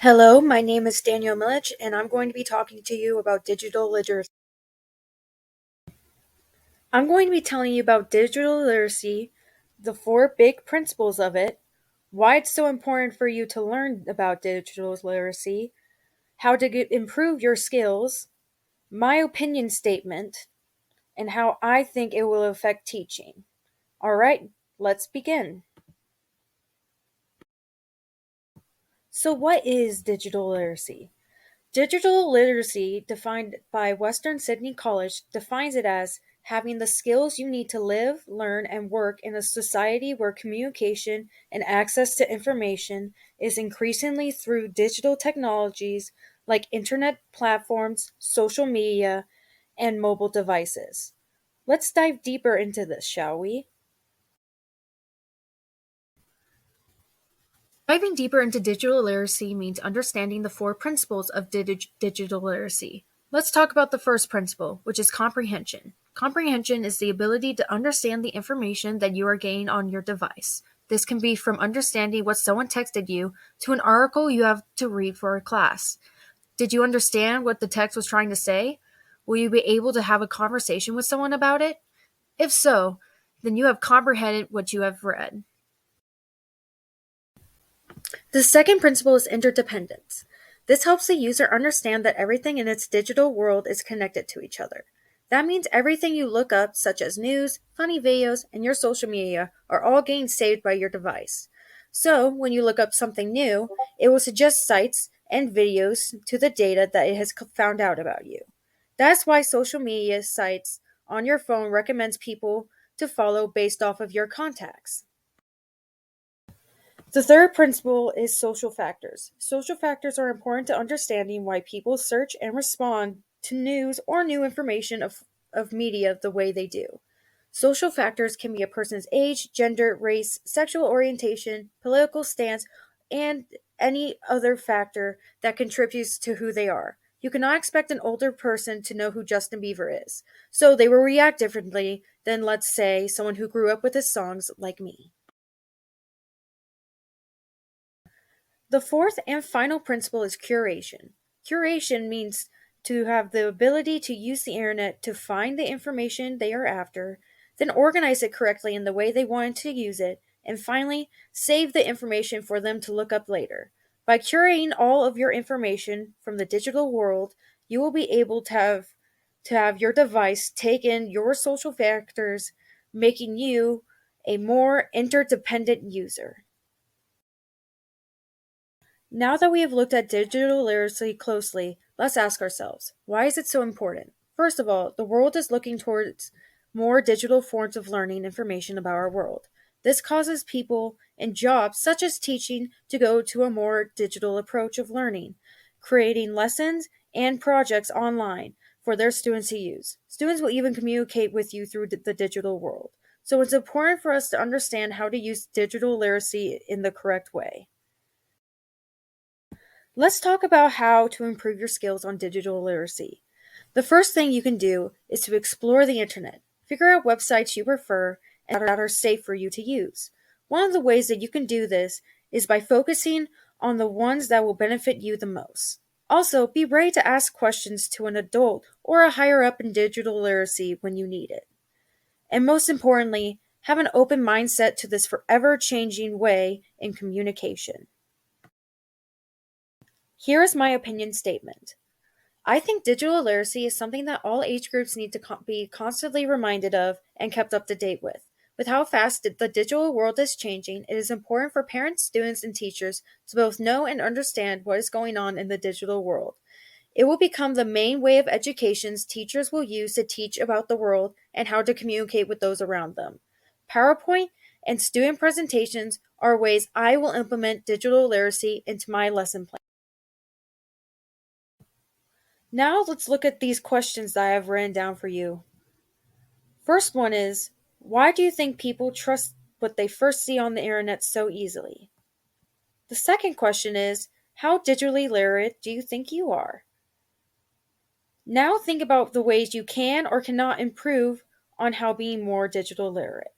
Hello, my name is Daniel Milich, and I'm going to be talking to you about digital literacy. I'm going to be telling you about digital literacy, the four big principles of it, why it's so important for you to learn about digital literacy, how to improve your skills, my opinion statement, and how I think it will affect teaching. All right, let's begin. So, what is digital literacy? Digital literacy, defined by Western Sydney College, defines it as having the skills you need to live, learn, and work in a society where communication and access to information is increasingly through digital technologies like internet platforms, social media, and mobile devices. Let's dive deeper into this, shall we? Diving deeper into digital literacy means understanding the four principles of digital literacy. Let's talk about the first principle, which is comprehension. Comprehension is the ability to understand the information that you are getting on your device. This can be from understanding what someone texted you to an article you have to read for a class. Did you understand what the text was trying to say? Will you be able to have a conversation with someone about it? If so, then you have comprehended what you have read. The second principle is interdependence. This helps the user understand that everything in its digital world is connected to each other. That means everything you look up, such as news, funny videos, and your social media, are all getting saved by your device. So, when you look up something new, it will suggest sites and videos to the data that it has found out about you. That's why social media sites on your phone recommends people to follow based off of your contacts. The third principle is social factors. Social factors are important to understanding why people search and respond to news or new information of media the way they do. Social factors can be a person's age, gender, race, sexual orientation, political stance, and any other factor that contributes to who they are. You cannot expect an older person to know who Justin Bieber is, so they will react differently than, let's say, someone who grew up with his songs like me. The fourth and final principle is curation. Curation means to have the ability to use the internet to find the information they are after, then organize it correctly in the way they want to use it, and finally, save the information for them to look up later. By curating all of your information from the digital world, you will be able to have your device take in your social factors, making you a more interdependent user. Now that we have looked at digital literacy closely, let's ask ourselves, why is it so important? First of all, the world is looking towards more digital forms of learning information about our world. This causes people in jobs such as teaching to go to a more digital approach of learning, creating lessons and projects online for their students to use. Students will even communicate with you through the digital world. So it's important for us to understand how to use digital literacy in the correct way. Let's talk about how to improve your skills on digital literacy. The first thing you can do is to explore the internet. Figure out websites you prefer and that are safe for you to use. One of the ways that you can do this is by focusing on the ones that will benefit you the most. Also, be ready to ask questions to an adult or a higher up in digital literacy when you need it. And most importantly, have an open mindset to this forever changing way in communication. Here is my opinion statement. I think digital literacy is something that all age groups need to be constantly reminded of and kept up to date with. With how fast the digital world is changing, it is important for parents, students, and teachers to both know and understand what is going on in the digital world. It will become the main way of education teachers will use to teach about the world and how to communicate with those around them. PowerPoint and student presentations are ways I will implement digital literacy into my lesson plan. Now let's look at these questions that I have written down for you. First one is, why do you think people trust what they first see on the internet so easily? The second question is, how digitally literate do you think you are? Now think about the ways you can or cannot improve on how being more digital literate.